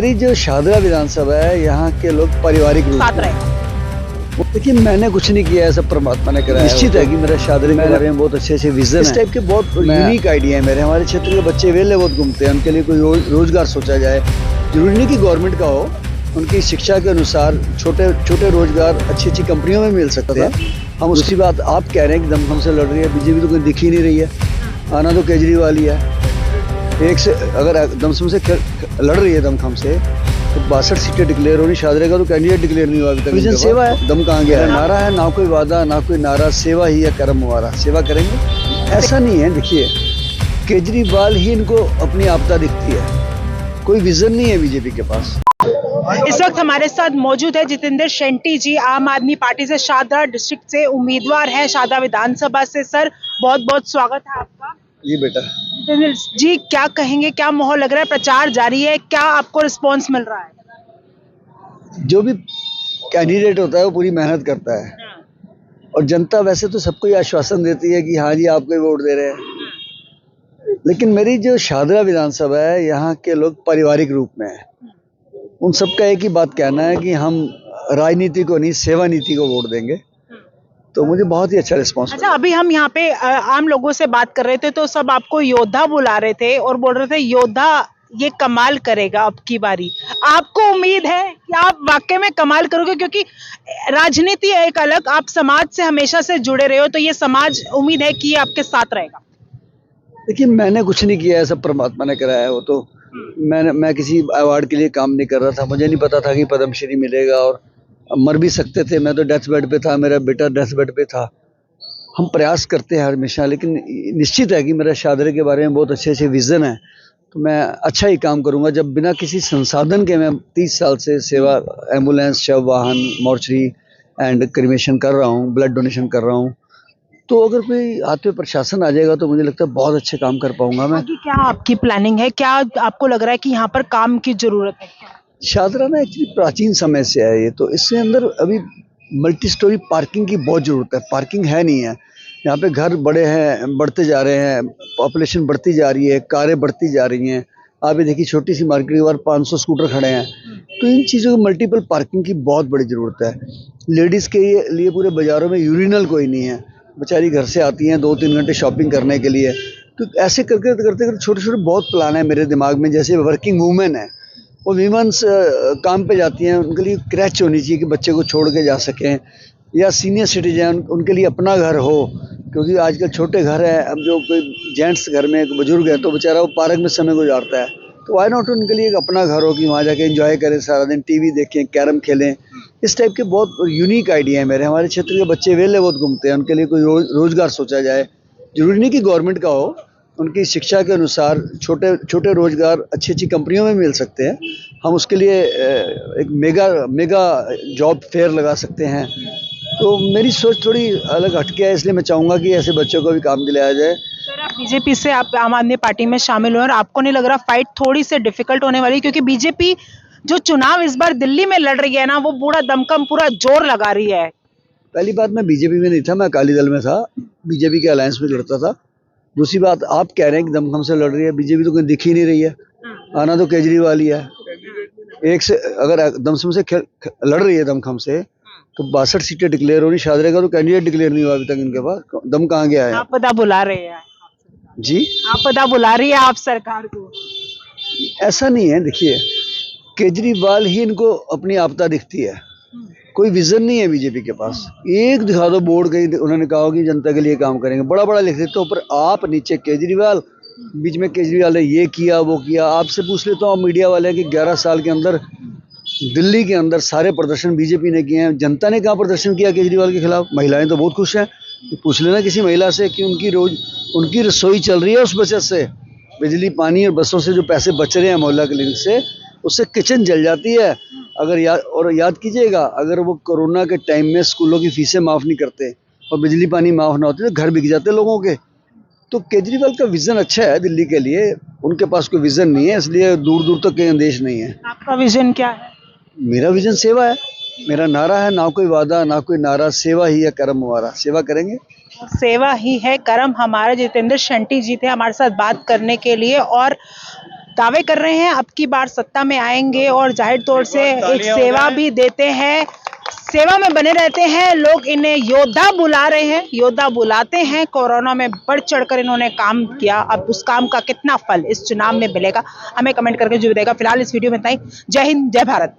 मेरी जो शाहदरा विधानसभा है, यहाँ के लोग पारिवारिक रूप साथ में रहे। देखिए, मैंने कुछ नहीं किया है, सब परमात्मा ने कराया। निश्चित है कि मेरा शाहदरे के बारे में बहुत अच्छे विजन है। इस टाइप के बहुत यूनिक आइडिया है मेरे। हमारे क्षेत्र के बच्चे वेले बहुत घूमते हैं, उनके लिए कोई रोजगार सोचा जाए। जरूरी नहीं कि गवर्नमेंट का हो, उनकी शिक्षा के अनुसार छोटे छोटे रोजगार अच्छी कंपनियों में मिल सकते हैं। हम उसकी बात आप कह रहे हैं कि दमखम से लड़ रही है बीजेपी, तो कोई दिख ही नहीं रही है। आना तो केजरीवाल ही है। एक से अगर दमखम से लड़ रही है दमखम से, तो 62 सीटें डिक्लेयर होनी। शाहदरे का तो कैंडिडेट डिक्लेयर नहीं हुआ अभी तक। विजन सेवा है, दम कहाँ गया है। नारा है, ना कोई वादा ना कोई नारा, सेवा ही है करम हमारा, सेवा करेंगे। ऐसा नहीं है, देखिए केजरीवाल ही इनको अपनी आपदा दिखती है, कोई विजन नहीं है बीजेपी के पास। इस वक्त हमारे साथ मौजूद है जितेंद्र शेट्टी जी, आम आदमी पार्टी से शाहदरा डिस्ट्रिक्ट से उम्मीदवार हैं, शाहदरा विधानसभा से। सर, बहुत बहुत स्वागत है आपका। जी बेटा। जितेंद्र जी, क्या कहेंगे, क्या माहौल लग रहा है? प्रचार जारी है, क्या आपको रिस्पॉन्स मिल रहा है? जो भी कैंडिडेट होता है वो पूरी मेहनत करता है, और जनता वैसे तो सबको ये आश्वासन देती है कि हाँ जी आपको ही वोट दे रहे हैं। लेकिन मेरी जो शाहदरा विधानसभा है, यहाँ के लोग पारिवारिक रूप में है। उन सबका एक ही बात कहना है कि हम राजनीति को नहीं, सेवा नीति को वोट देंगे। तो मुझे बहुत ही अच्छा रिस्पॉन्स। अच्छा, अभी हम यहाँ पे आम लोगों से बात कर रहे थे तो सब आपको योद्धा बुला रहे थे और बोल रहे थे योद्धा ये कमाल करेगा अब की बारी। आपको उम्मीद है कि आप वाकई में कमाल करोगे? क्योंकि राजनीति है एक अलग, आप समाज से हमेशा से जुड़े रहे हो, तो ये समाज उम्मीद है कि ये आपके साथ रहेगा। देखिए, मैंने कुछ नहीं किया है, सब परमात्मा ने कराया है। वो तो मैं किसी अवार्ड के लिए काम नहीं कर रहा था। मुझे नहीं पता था कि पद्मश्री मिलेगा, और मर भी सकते थे। मैं तो डेथ बेड पे था, मेरा बेटा डेथ बेड पे था। हम प्रयास करते हैं हमेशा, लेकिन निश्चित है कि मेरा शाहदरे के बारे में बहुत अच्छे विजन है। तो मैं अच्छा ही काम करूंगा। जब बिना किसी संसाधन के मैं 30 साल से सेवा, एम्बुलेंस, शव वाहन, मॉर्चरी एंड क्रिमेशन कर रहा हूँ, ब्लड डोनेशन कर रहा हूँ। तो अगर कोई हाथ पे प्रशासन आ जाएगा तो मुझे लगता है बहुत अच्छे काम कर पाऊंगा मैं। आगे क्या आपकी प्लानिंग है? क्या आपको लग रहा है कि यहाँ पर काम की जरूरत है? शाहदरा में एक्चुअली प्राचीन समय से है ये, तो इसके अंदर अभी मल्टी स्टोरी पार्किंग की बहुत ज़रूरत है। पार्किंग है नहीं है यहाँ पे। घर बड़े हैं, बढ़ते जा रहे हैं, पॉपुलेशन बढ़ती जा रही है, कारें बढ़ती जा रही हैं। आप ये देखिए, छोटी सी मार्केट के बाहर 500 स्कूटर खड़े हैं। तो इन चीज़ों की मल्टीपल पार्किंग की बहुत बड़ी ज़रूरत है। लेडीज़ के लिए पूरे बाज़ारों में यूरिनल कोई नहीं है। बेचारी घर से आती हैं 2-3 घंटे शॉपिंग करने के लिए। तो ऐसे करते करते छोटे छोटे बहुत प्लान है मेरे दिमाग में। जैसे वर्किंग वूमेन है, वो वीमेंस काम पे जाती हैं, उनके लिए क्रैच होनी चाहिए कि बच्चे को छोड़ के जा सकें। या सीनियर सिटीजन, उनके लिए अपना घर हो, क्योंकि आजकल छोटे घर हैं। अब जो कोई जेंट्स घर में एक बुजुर्ग है तो बेचारा वो पार्क में समय गुजारता है, तो वाई नॉट उनके लिए एक अपना घर हो कि वहाँ जाके एंजॉय करें, सारा दिन टीवी देखें, कैरम खेलें। इस टाइप के बहुत यूनिक आइडिया है मेरे। हमारे क्षेत्र के बच्चे वेले बहुत घूमते हैं, उनके लिए कोई रोजगार सोचा जाए। जरूरी नहीं कि गवर्नमेंट का हो, उनकी शिक्षा के अनुसार छोटे छोटे रोजगार अच्छी कंपनियों में मिल सकते हैं। हम उसके लिए एक मेगा जॉब फेयर लगा सकते हैं। तो मेरी सोच थोड़ी अलग हटके है, इसलिए मैं चाहूँगा कि ऐसे बच्चों को भी काम दिलाया जाए। सर, आप बीजेपी से, आप आम आदमी पार्टी में शामिल हुए और आपको नहीं लग रहा फाइट थोड़ी सी डिफिकल्ट होने वाली? क्योंकि बीजेपी जो चुनाव इस बार दिल्ली में लड़ रही है ना, वो पूरा दमखम पूरा जोर लगा रही है। पहली बात, मैं बीजेपी में नहीं था, मैं अकाली दल में था, बीजेपी के अलायंस में लड़ता था। दूसरी बात, आप कह रहे हैं कि दमखम से लड़ रही है बीजेपी, तो कोई दिख ही नहीं रही है। आना तो केजरीवाल ही है। एक से अगर दमखम से लड़ रही है दमखम से, तो 62 सीटें डिक्लेयर होनी। शाहदरे का तो कैंडिडेट डिक्लेयर नहीं हुआ अभी तक इनके पास। दम कहाँ गया है? आपदा बुला रहे हैं जी, आपदा बुला रही है आप सरकार को। ऐसा नहीं है। देखिए, केजरीवाल ही इनको अपनी आपदा दिखती है, कोई विजन नहीं है बीजेपी के पास। एक दिखा दो बोर्ड, कहीं उन्होंने कहा कि जनता के लिए काम करेंगे, बड़ा बड़ा लिख देते हो, पर आप नीचे केजरीवाल, बीच में केजरीवाल ने ये किया वो किया। आपसे पूछ लेता हूँ मीडिया वाले कि 11 साल के अंदर दिल्ली के अंदर सारे प्रदर्शन बीजेपी ने किए हैं। जनता ने कहाँ प्रदर्शन किया केजरीवाल के खिलाफ? महिलाएं तो बहुत खुश हैं। पूछ लेना किसी महिला से कि उनकी रसोई चल रही है उस बचत से। बिजली, पानी और बसों से जो पैसे बच रहे हैं मोहल्ला क्लिनिक से, उससे किचन जल जाती है। अगर याद कीजिएगा, अगर वो कोरोना के टाइम में स्कूलों की फीसें माफ़ नहीं करते और बिजली पानी माफ़ ना होते तो घर बिक जाते लोगों के। तो केजरीवाल का विजन अच्छा है दिल्ली के लिए, उनके पास कोई विजन नहीं है, इसलिए दूर दूर तक कहीं देश नहीं है। आपका विजन क्या है? मेरा विजन सेवा है। मेरा नारा है, ना कोई वादा ना कोई नारा, सेवा ही है करम हमारा, सेवा करेंगे। सेवा ही है करम हमारा। जितेंद्र शेट्टी जी थे हमारे साथ बात करने के लिए। और दावे कर रहे हैं अब की बार सत्ता में आएंगे और जाहिर तौर से एक सेवा भी देते हैं, सेवा में बने रहते हैं। लोग इन्हें योद्धा बुला रहे हैं, योद्धा बुलाते हैं। कोरोना में बढ़ चढ़कर इन्होंने काम किया, अब उस काम का कितना फल इस चुनाव में मिलेगा हमें कमेंट करके जरूर देगा। फिलहाल इस वीडियो में इतना ही। जय हिंद, जय भारत।